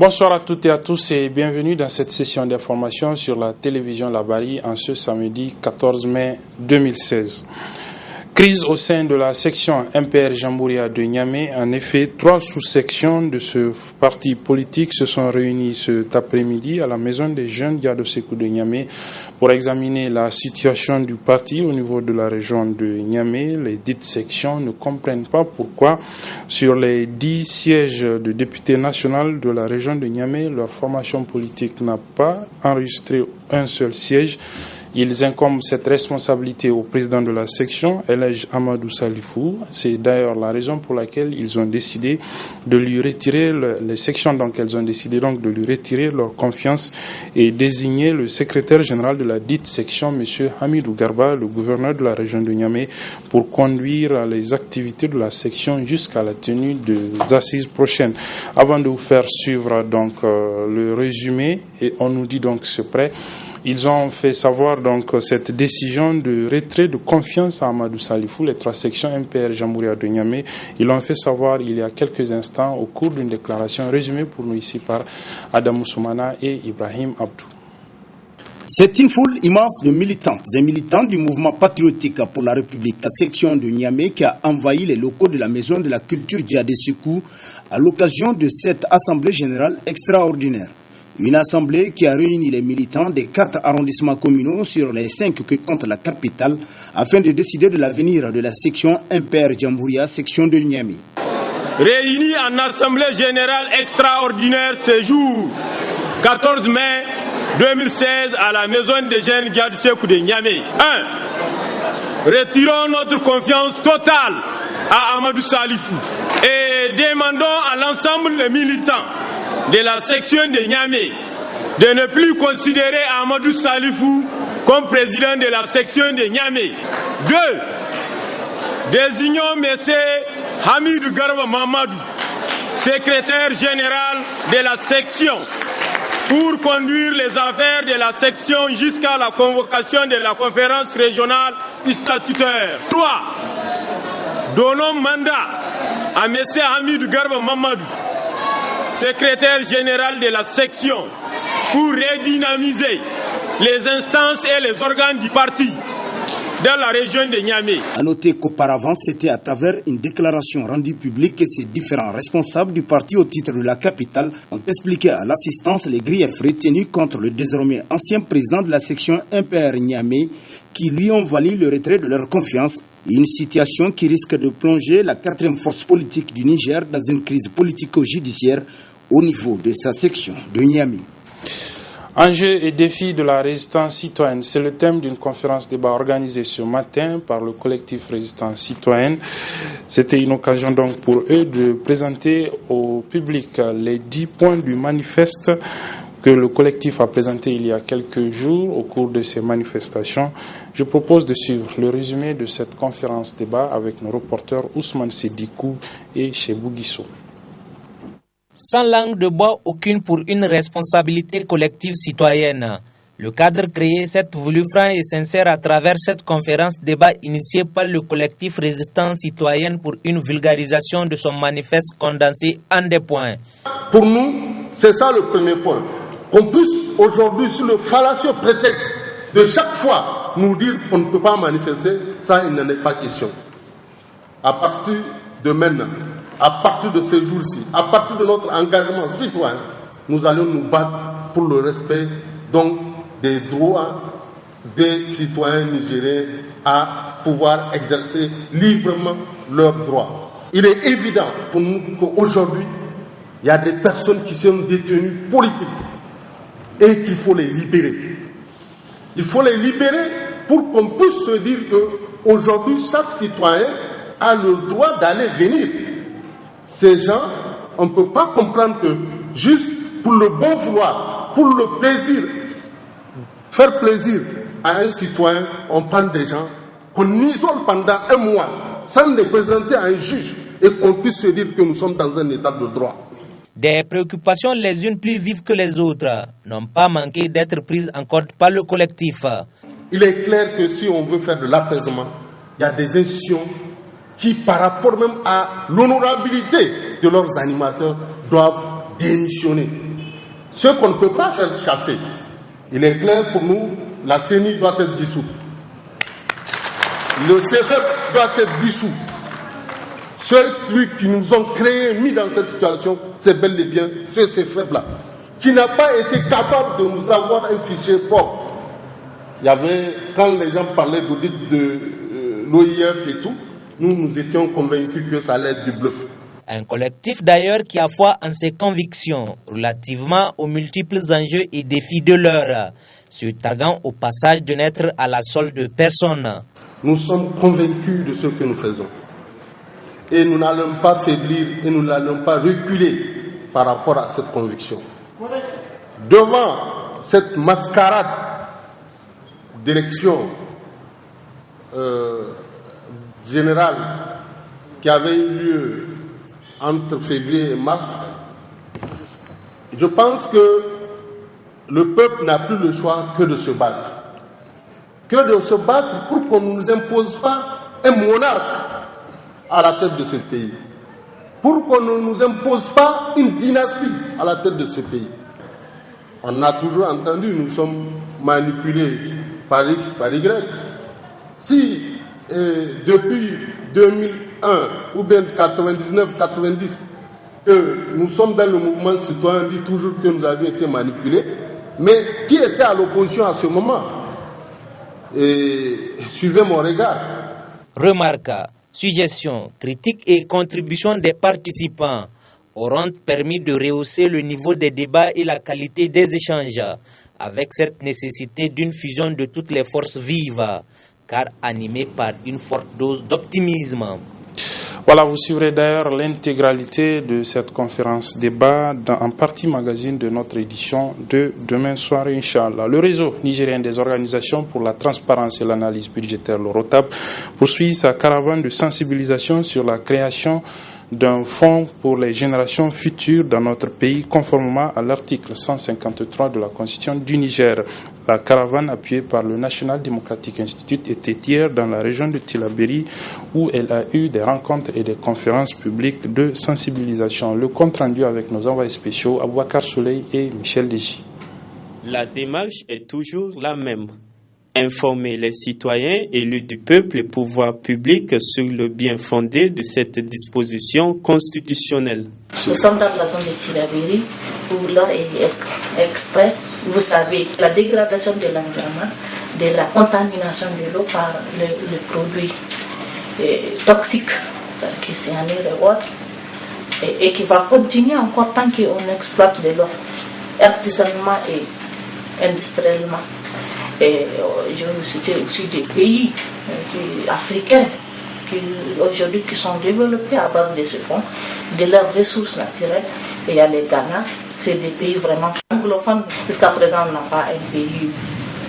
Bonsoir à toutes et à tous et bienvenue dans cette session d'information sur la télévision Labari en ce samedi 14 mai 2016. Crise au sein de la section MPR Jamhouria de Niamey. En effet, 3 sous-sections de ce parti politique se sont réunies cet après-midi à la maison des jeunes Diado Sekou de Niamey pour examiner la situation du parti au niveau de la région de Niamey. Les dites sections ne comprennent pas pourquoi, sur les 10 sièges de députés nationaux de la région de Niamey, leur formation politique n'a pas enregistré un seul siège. Ils incombent cette responsabilité au président de la section, Elhadji Amadou Salifou. C'est d'ailleurs la raison pour laquelle ils ont décidé de lui retirer, les sections donc elles ont décidé donc de lui retirer leur confiance et désigner le secrétaire général de la dite section, M. Hamidou Garba, le gouverneur de la région de Niamey, pour conduire les activités de la section jusqu'à la tenue des assises prochaines. Avant de vous faire suivre donc le résumé, et on nous dit donc c'est prêt. Ils ont fait savoir donc cette décision de retrait de confiance à Amadou Salifou, les 3 sections MPR Jamhouria de Niamey. Ils l'ont fait savoir il y a quelques instants au cours d'une déclaration résumée pour nous ici par Adamou Soumana et Ibrahim Abdou. C'est une foule immense de militantes et militants du mouvement patriotique pour la République, la section de Niamey, qui a envahi les locaux de la Maison de la Culture Diado Sekou à l'occasion de cette assemblée générale extraordinaire. Une assemblée qui a réuni les militants des 4 arrondissements communaux sur les 5 que compte la capitale afin de décider de l'avenir de la section MPR Jamhouria, section de Niamey. Réunis en assemblée générale extraordinaire ce jour, 14 mai 2016, à la maison des jeunes Diado Sekou de Niamey. 1. Retirons notre confiance totale à Amadou Salifou et demandons à l'ensemble des militants de la section de Niamey de ne plus considérer Amadou Salifou comme président de la section de Niamey. 2. Désignons M. Hamidou Garba Mamadou, secrétaire général de la section, pour conduire les affaires de la section jusqu'à la convocation de la conférence régionale statutaire. 3. Donnons mandat à M. Hamidou Garba Mamadou, secrétaire général de la section, pour redynamiser les instances et les organes du parti dans la région de Niamey. A noter qu'auparavant, c'était à travers une déclaration rendue publique que ces différents responsables du parti au titre de la capitale ont expliqué à l'assistance les griefs retenus contre le désormais ancien président de la section MPR Niamey, qui lui ont valu le retrait de leur confiance. Une situation qui risque de plonger la 4e force politique du Niger dans une crise politico-judiciaire au niveau de sa section de Niamey. Enjeux et défis de la résistance citoyenne, c'est le thème d'une conférence débat organisée ce matin par le collectif Résistance citoyenne. C'était une occasion donc pour eux de présenter au public les 10 points du manifeste que le collectif a présenté il y a quelques jours au cours de ces manifestations. Je propose de suivre le résumé de cette conférence débat avec nos reporters Ousmane Sédikou et Chebou Guissou. Sans langue de bois aucune pour une responsabilité collective citoyenne. Le cadre créé s'est voulu franc et sincère à travers cette conférence débat initiée par le collectif Résistance citoyenne pour une vulgarisation de son manifeste condensé en des points. Pour nous, c'est ça le premier point. Qu'on puisse aujourd'hui, sur le fallacieux prétexte de chaque fois nous dire qu'on ne peut pas manifester, ça il n'en est pas question. À partir de maintenant, à partir de ces jours-ci, à partir de notre engagement citoyen, nous allons nous battre pour le respect donc des droits des citoyens nigériens à pouvoir exercer librement leurs droits. Il est évident pour nous qu'aujourd'hui, il y a des personnes qui sont détenues politiques et qu'il faut les libérer. Il faut les libérer pour qu'on puisse se dire qu'aujourd'hui, chaque citoyen a le droit d'aller venir. Ces gens, on ne peut pas comprendre que juste pour le bon vouloir, pour le plaisir, faire plaisir à un citoyen, on prend des gens qu'on isole pendant un mois sans les présenter à un juge et qu'on puisse se dire que nous sommes dans un état de droit. Des préoccupations les unes plus vives que les autres n'ont pas manqué d'être prises en compte par le collectif. Il est clair que si on veut faire de l'apaisement, il y a des institutions qui, par rapport même à l'honorabilité de leurs animateurs, doivent démissionner. Ce qu'on ne peut pas faire chasser. Il est clair pour nous, la CENI doit être dissoute. Le CFEP doit être dissous. Ceux qui nous ont créés, mis dans cette situation, c'est bel et bien ce CFEP-là, qui n'a pas été capable de nous avoir un fichier propre. Il y avait, quand les gens parlaient d'audit de l'OIF et tout, nous étions convaincus que ça allait être du bluff. Un collectif d'ailleurs qui a foi en ses convictions relativement aux multiples enjeux et défis de l'heure, se targuant au passage de n'être à la solde de personne. Nous sommes convaincus de ce que nous faisons. Et nous n'allons pas faiblir et nous n'allons pas reculer par rapport à cette conviction. Devant cette mascarade d'élection générale qui avait eu lieu entre février et mars, je pense que le peuple n'a plus le choix que de se battre. Que de se battre pour qu'on ne nous impose pas un monarque à la tête de ce pays. Pour qu'on ne nous impose pas une dynastie à la tête de ce pays. On a toujours entendu, nous sommes manipulés par X, par Y. Si depuis 2001 ou bien 99, 90, que nous sommes dans le mouvement citoyen, on dit toujours que nous avions été manipulés, mais qui était à l'opposition à ce moment? Et suivez mon regard. Remarque, suggestions, critiques et contributions des participants auront permis de rehausser le niveau des débats et la qualité des échanges, avec cette nécessité d'une fusion de toutes les forces vives, car animées par une forte dose d'optimisme. Voilà, vous suivrez d'ailleurs l'intégralité de cette conférence débat en partie magazine de notre édition de demain soir, Inch'Allah. Le réseau nigérien des organisations pour la transparence et l'analyse budgétaire, le ROTAB, poursuit sa caravane de sensibilisation sur la création d'un fonds pour les générations futures dans notre pays, conformément à l'article 153 de la Constitution du Niger. La caravane, appuyée par le National Democratic Institute, était hier dans la région de Tillabéri, où elle a eu des rencontres et des conférences publiques de sensibilisation. Le compte rendu avec nos envoyés spéciaux, Abouakar Souley et Michel Deji. La démarche est toujours la même. Informer les citoyens élus du peuple et pouvoirs publics sur le bien fondé de cette disposition constitutionnelle. Nous sommes dans la zone de Tillabéri où l'eau est extrait. Vous savez, la dégradation de l'environnement, de la contamination de l'eau par les produits toxiques, qui cyanure et autres, et qui va continuer encore tant qu'on exploite de l'eau artisanalement et industriellement. Et je vais vous citer aussi des pays africains aujourd'hui qui sont développés à base de ce fonds, de leurs ressources naturelles. Et il y a les Ghana, c'est des pays vraiment anglophones. Jusqu'à présent, on n'a pas un pays,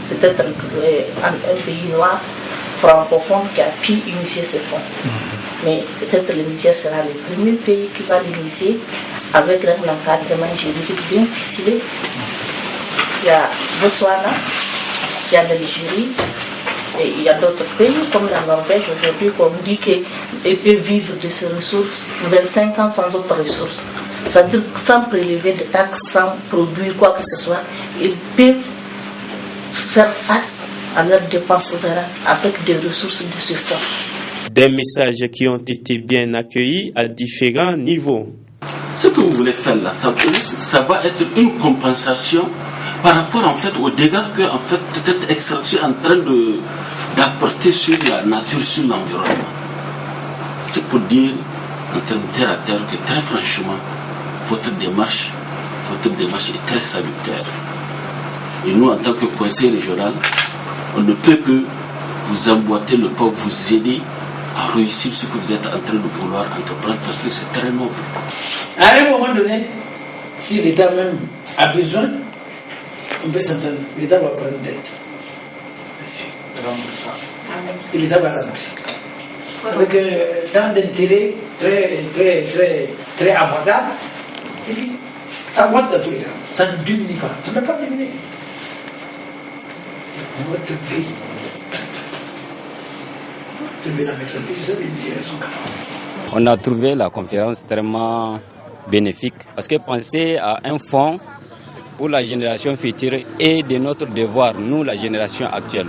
peut-être un pays noir, francophone qui a pu initier ce fonds. Mais peut-être le Niger sera le premier pays qui va l'initier avec un encadrement juridique bien ficelé. Il y a Botswana, il y a l'Algérie, et il y a d'autres pays comme la Norvège aujourd'hui qu'on dit qu'ils peuvent vivre de ces ressources 25 ans sans autres ressources. C'est-à-dire sans prélever de taxes, sans produire quoi que ce soit, ils peuvent faire face à leurs dépenses souveraines avec des ressources de ce fonds. Des messages qui ont été bien accueillis à différents niveaux. Ce que vous voulez faire là, ça va être une compensation par rapport en fait aux dégâts que en fait cette extraction est en train d'apporter sur la nature, sur l'environnement. C'est pour dire en termes terre à terre que très franchement votre démarche est très salutaire. Et nous en tant que conseil régional, on ne peut que vous emboîter le pas, vous aider à réussir ce que vous êtes en train de vouloir entreprendre parce que c'est très noble. À un moment donné, si l'État même a besoin, on peut s'entendre. L'État va prendre dette. Parce que l'État va rembourser. Avec tant d'intérêts très abordables. Et puis, ça augmente dans tous les cas. Ça ne diminue pas. Ça ne va pas diminuer. Votre vie. On a trouvé la conférence tellement bénéfique. Parce que penser à un fonds pour la génération future est de notre devoir, nous, la génération actuelle.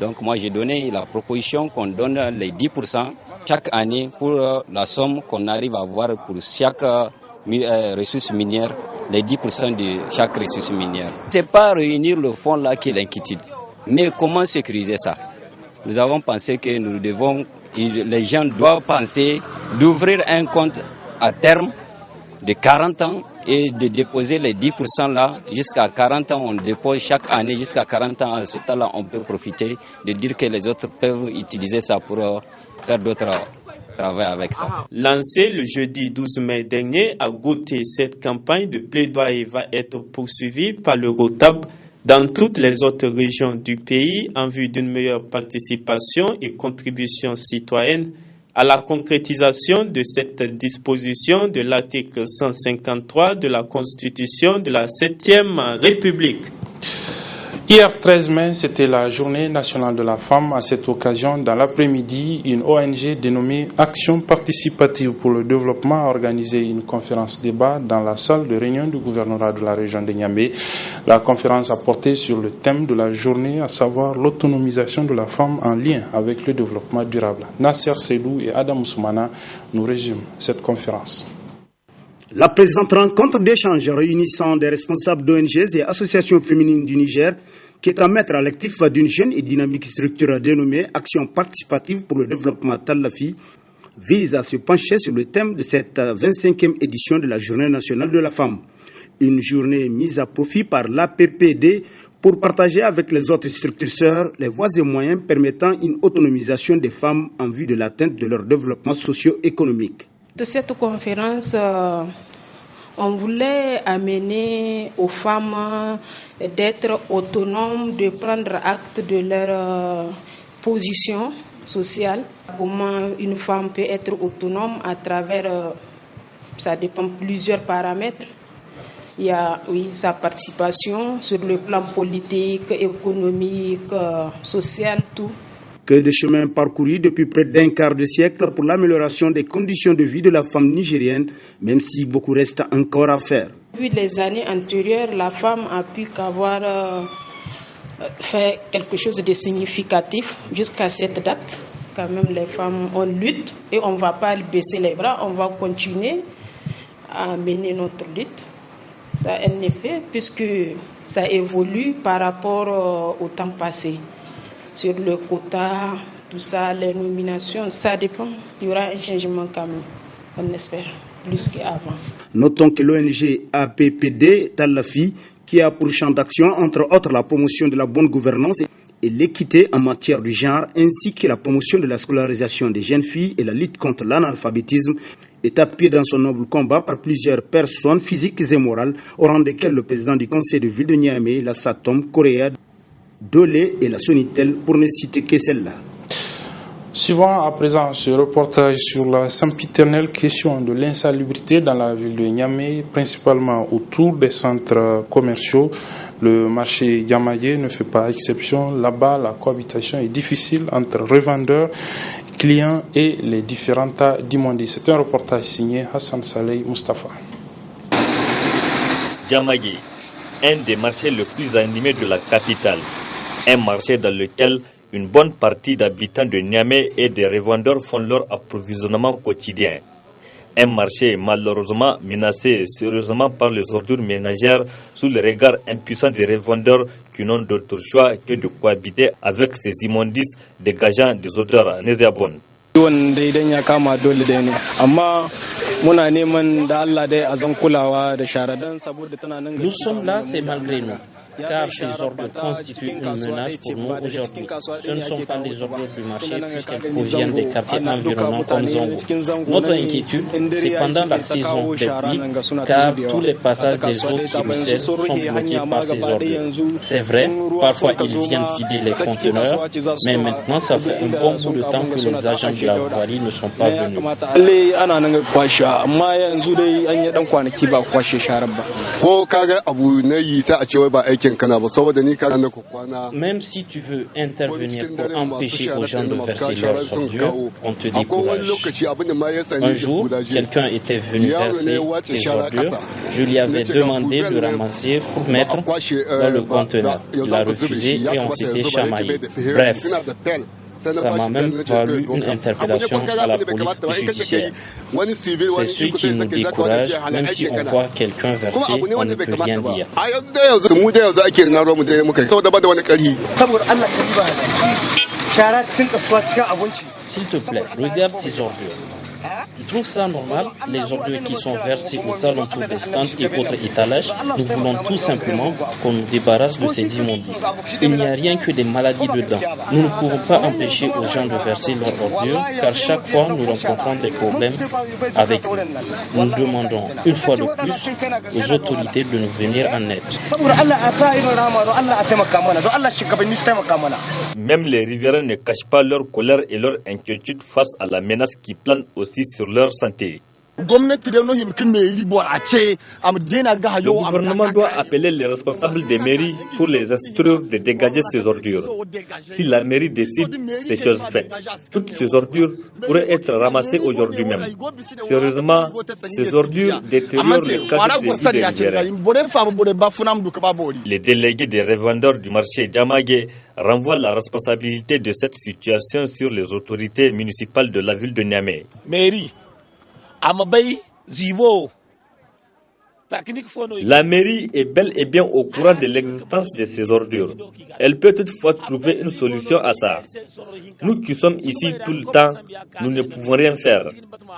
Donc moi, j'ai donné la proposition qu'on donne les 10% chaque année pour la somme qu'on arrive à avoir pour chaque ressource minière, les 10% de chaque ressource minière. C'est pas réunir le fonds là qui est l'inquiétude, mais comment sécuriser ça? Nous avons pensé que les gens doivent penser d'ouvrir un compte à terme de 40 ans et de déposer les 10% là jusqu'à 40 ans. On dépose chaque année jusqu'à 40 ans. À ce temps-là, on peut profiter de dire que les autres peuvent utiliser ça pour faire d'autres travaux avec ça. Lancé le jeudi 12 mai dernier à Gauthier, cette campagne de plaidoyer va être poursuivie par le ROTAB dans toutes les autres régions du pays en vue d'une meilleure participation et contribution citoyenne à la concrétisation de cette disposition de l'article 153 de la Constitution de la 7e République. Hier 13 mai, c'était la journée nationale de la femme. À cette occasion, dans l'après-midi, une ONG dénommée Action participative pour le développement a organisé une conférence débat dans la salle de réunion du gouvernorat de la région de Niamey. La conférence a porté sur le thème de la journée, à savoir l'autonomisation de la femme en lien avec le développement durable. Nasser Seydou et Adam Soumana nous résument cette conférence. La présente rencontre d'échange réunissant des responsables d'ONG et associations féminines du Niger, qui est à mettre à l'actif d'une jeune et dynamique structure dénommée Action participative pour le développement Talafi, vise à se pencher sur le thème de cette 25e édition de la Journée nationale de la femme. Une journée mise à profit par l'APPD pour partager avec les autres structures sœurs les voies et moyens permettant une autonomisation des femmes en vue de l'atteinte de leur développement socio-économique. De cette conférence, on voulait amener aux femmes d'être autonomes, de prendre acte de leur position sociale. Comment une femme peut être autonome à travers, ça dépend plusieurs paramètres. Il y a sa participation sur le plan politique, économique, social, tout. Que de chemin parcouru depuis près d'un quart de siècle pour l'amélioration des conditions de vie de la femme nigérienne, même si beaucoup reste encore à faire. Depuis les années antérieures, la femme a pu qu'avoir fait quelque chose de significatif jusqu'à cette date. Quand même, les femmes, on lutte et on ne va pas baisser les bras, on va continuer à mener notre lutte. Ça a un effet puisque ça évolue par rapport au temps passé. Sur le quota, tout ça, les nominations, ça dépend. Il y aura un changement quand même, on espère, plus qu'avant. Notons que l'ONG APPD Talafi, qui a pour champ d'action, entre autres, la promotion de la bonne gouvernance et l'équité en matière de genre, ainsi que la promotion de la scolarisation des jeunes filles et la lutte contre l'analphabétisme, est appuyé dans son noble combat par plusieurs personnes physiques et morales, au rang desquelles le président du conseil de ville de Niamey, la Satom, Correa, Dolé et la Sonitel, pour ne citer que celle-là. Suivant à présent ce reportage sur la sempiternelle question de l'insalubrité dans la ville de Niamey, principalement autour des centres commerciaux. Le marché Yamaye ne fait pas exception. Là-bas, la cohabitation est difficile entre revendeurs, clients et les différents tas d'immondices. C'est un reportage signé Hassan Saleh Mustafa. Yamaye, un des marchés les plus animés de la capitale. Un marché dans lequel une bonne partie d'habitants de Niamey et des revendeurs font leur approvisionnement quotidien. Un marché malheureusement menacé sérieusement par les ordures ménagères sous le regard impuissant des revendeurs qui n'ont d'autre choix que de cohabiter avec ces immondices dégageant des odeurs nauséabondes. Nous sommes là, c'est malgré nous. Car ces ordures constituent une menace pour nous aujourd'hui. Ce ne sont pas les ordures du marché puisqu'elles proviennent des quartiers environnants comme Zongo. Notre inquiétude, c'est pendant la saison des pluies, car tous les passages des eaux qui ruissellent sont bloqués par ces ordures. C'est vrai, parfois ils viennent vider les conteneurs, mais maintenant ça fait un bon bout de temps que les agents de la voirie ne sont pas venus. Même si tu veux intervenir pour empêcher aux gens de verser leurs ordures, on te décourage. Un jour, quelqu'un était venu verser ses ordures. Je lui avais demandé de ramasser pour mettre dans le conteneur. Il a refusé et on s'était chamaillé. Bref, ça m'a même valu une interpellation à la police judiciaire. C'est ceux qui nous découragent, même si on voit quelqu'un verser, on ne peut rien dire. S'il te plaît, regarde ces ordures. Tu trouves ça normal, les ordures qui sont versées aux alentours des stands et autres étalages? Nous voulons tout simplement qu'on nous débarrasse de ces immondices. Il n'y a rien que des maladies dedans. Nous ne pouvons pas empêcher aux gens de verser leurs ordures, car chaque fois nous rencontrons des problèmes avec eux. Nous demandons une fois de plus aux autorités de nous venir en aide. Même les riverains ne cachent pas leur colère et leur inquiétude face à la menace qui plane aussi sur leur santé. Le gouvernement doit appeler les responsables des mairies pour les instruire de dégager ces ordures. Si la mairie décide, c'est chose faite. Toutes ces ordures pourraient être ramassées aujourd'hui même. Sérieusement, ces ordures détériorent le cadre de vie des riverains. Les délégués des revendeurs du marché Djamagé renvoient la responsabilité de cette situation sur les autorités municipales de la ville de Niamey. La mairie est bel et bien au courant de l'existence de ces ordures. Elle peut toutefois trouver une solution à ça. Nous qui sommes ici tout le temps, nous ne pouvons rien faire,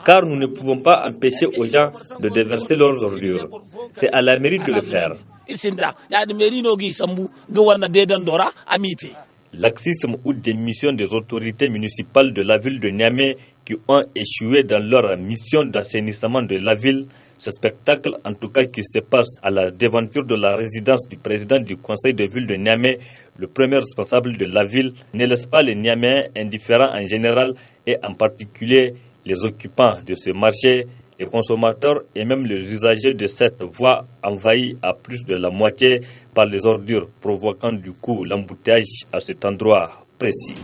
car nous ne pouvons pas empêcher aux gens de déverser leurs ordures. C'est à la mairie de le faire. Laxisme ou démission des autorités municipales de la ville de Niamey qui ont échoué dans leur mission d'assainissement de la ville. Ce spectacle, en tout cas qui se passe à la devanture de la résidence du président du conseil de ville de Niamey, le premier responsable de la ville, ne laisse pas les Niameyens indifférents en général et en particulier les occupants de ce marché, les consommateurs et même les usagers de cette voie envahie à plus de la moitié par les ordures, provoquant du coup l'embouteillage à cet endroit précis.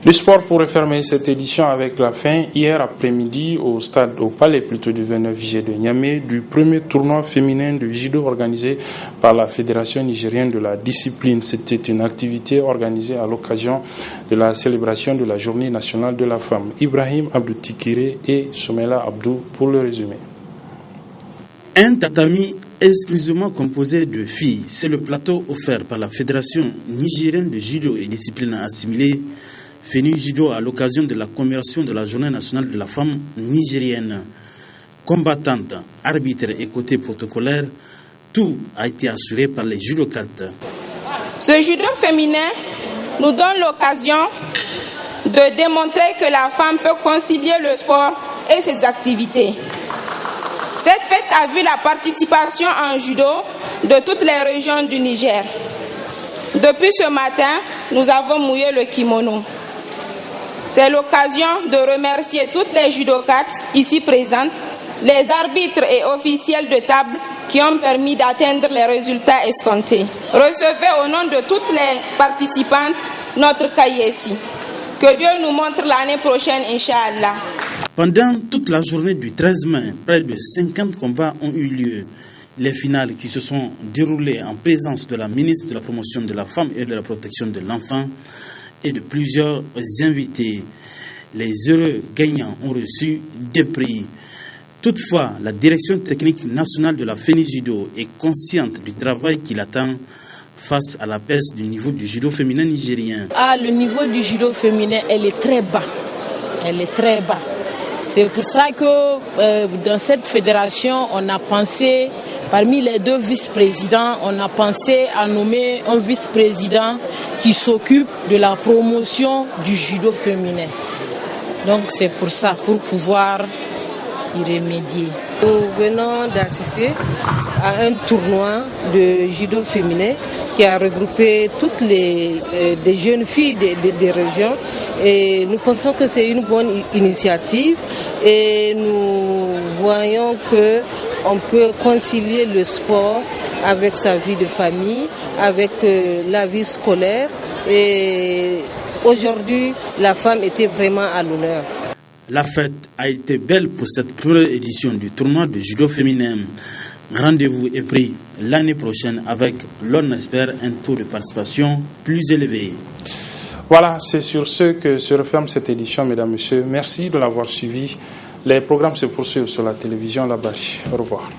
Le sport pour refermer cette édition avec la fin, hier après-midi au palais du 29 juillet de Niamey, du premier tournoi féminin de judo organisé par la Fédération nigérienne de la discipline. C'était une activité organisée à l'occasion de la célébration de la Journée nationale de la femme. Ibrahim Abdou Tikire et Soumela Abdou pour le résumé. Un tatami exclusivement composé de filles, c'est le plateau offert par la Fédération nigérienne de judo et discipline assimilée, FENI Judo, à l'occasion de la commémoration de la Journée nationale de la femme nigérienne. Combattante, arbitre et côté protocolaire, tout a été assuré par les judokates. Ce judo féminin nous donne l'occasion de démontrer que la femme peut concilier le sport et ses activités. Cette fête a vu la participation en judo de toutes les régions du Niger. Depuis ce matin, nous avons mouillé le kimono. C'est l'occasion de remercier toutes les judokates ici présentes, les arbitres et officiels de table qui ont permis d'atteindre les résultats escomptés. Recevez au nom de toutes les participantes notre cahier-ci. Que Dieu nous montre l'année prochaine, Inch'Allah. Pendant toute la journée du 13 mai, près de 50 combats ont eu lieu. Les finales qui se sont déroulées en présence de la ministre de la Promotion de la Femme et de la Protection de l'Enfant et de plusieurs invités. Les heureux gagnants ont reçu des prix. Toutefois, la direction technique nationale de la FENI Judo est consciente du travail qui l'attend face à la baisse du niveau du judo féminin nigérien. Le niveau du judo féminin, elle est très bas. Elle est très bas. C'est pour ça que dans cette fédération, on a pensé, parmi les deux vice-présidents, on a pensé à nommer un vice-président qui s'occupe de la promotion du judo féminin. Donc c'est pour ça, pour pouvoir y remédier. Nous venons d'assister à un tournoi de judo féminin qui a regroupé toutes les des jeunes filles des régions, et nous pensons que c'est une bonne initiative, et nous voyons que on peut concilier le sport avec sa vie de famille, avec la vie scolaire, et aujourd'hui la femme était vraiment à l'honneur. La fête a été belle pour cette première édition du tournoi de judo féminin. Rendez-vous est pris l'année prochaine avec, l'on espère, un taux de participation plus élevé. Voilà, c'est sur ce que se referme cette édition, mesdames, messieurs. Merci de l'avoir suivi. Les programmes se poursuivent sur la télévision La Bari. Au revoir.